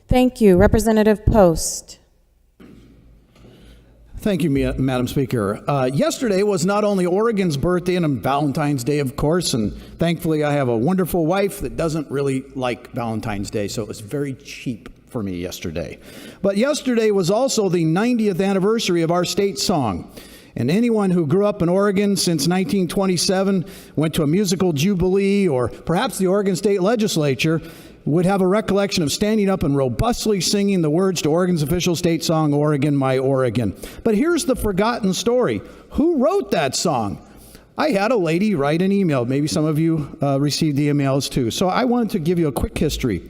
Thank you. Representative Post. Thank you, Madam Speaker. Yesterday was not only Oregon's birthday and Valentine's Day, of course, and thankfully I have a wonderful wife that doesn't really like Valentine's Day, so it was very cheap for me yesterday. But yesterday was also the 90th anniversary of our state song. And anyone who grew up in Oregon since 1927, went to a musical jubilee, or perhaps the Oregon State Legislature, would have a recollection of standing up and robustly singing the words to Oregon's official state song, Oregon, My Oregon. But here's the forgotten story. Who wrote that song? I had a lady write an email. Maybe some of you received the emails too. So I wanted to give you a quick history.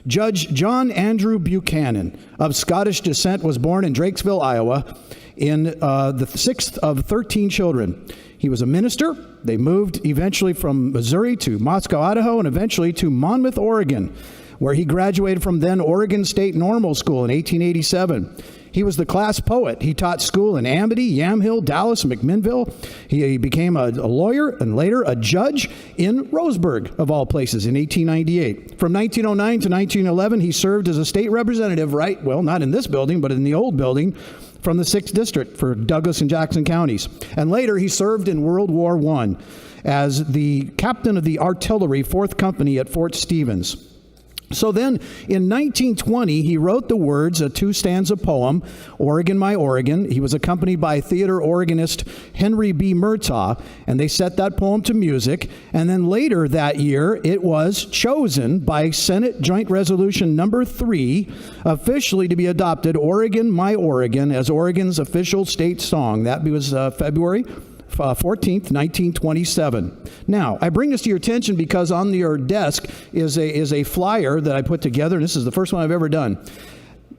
Judge John Andrew Buchanan, of Scottish descent, was born in Drakesville, Iowa, in the sixth of 13 children. He was a minister. They moved eventually from Missouri to Moscow, Idaho, and eventually to Monmouth, Oregon, where he graduated from then Oregon State Normal School in 1887. He was the class poet. He taught school in Amity, Yamhill, Dallas, McMinnville. He became a lawyer and later a judge in Roseburg, of all places, in 1898. From 1909 to 1911, he served as a state representative, not in this building, but in the old building, from the 6th District for Douglas and Jackson counties. And later he served in World War I as the captain of the artillery 4th Company at Fort Stevens. So then, in 1920, he wrote the words, a 2-stanza poem, Oregon, My Oregon. He was accompanied by theater organist Henry B. Murtaugh, and they set that poem to music. And then later that year, it was chosen by Senate Joint Resolution number 3, officially to be adopted, Oregon, My Oregon, as Oregon's official state song. That was February 14th, 1927. Now, I bring this to your attention because on your desk is a flyer that I put together, and this is the first one I've ever done.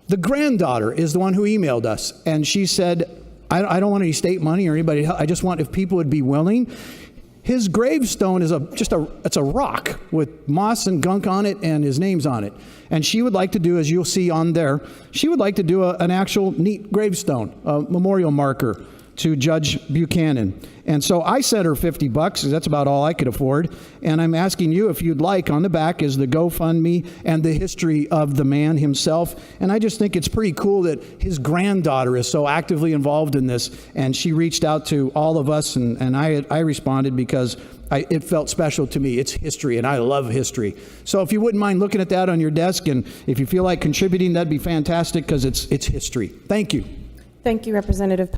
The granddaughter is the one who emailed us, and she said, I don't want any state money or anybody, I just want if people would be willing. His gravestone is it's a rock with moss and gunk on it and his name's on it. And she would like to do, as you'll see on there, she would like to do an actual neat gravestone, a memorial marker to Judge Buchanan. And so I sent her $50, because that's about all I could afford. And I'm asking you, if you'd like, on the back is the GoFundMe and the history of the man himself. And I just think it's pretty cool that his granddaughter is so actively involved in this. And she reached out to all of us, and I responded because it felt special to me. It's history, and I love history. So if you wouldn't mind looking at that on your desk, and if you feel like contributing, that'd be fantastic, because it's history. Thank you. Thank you, Representative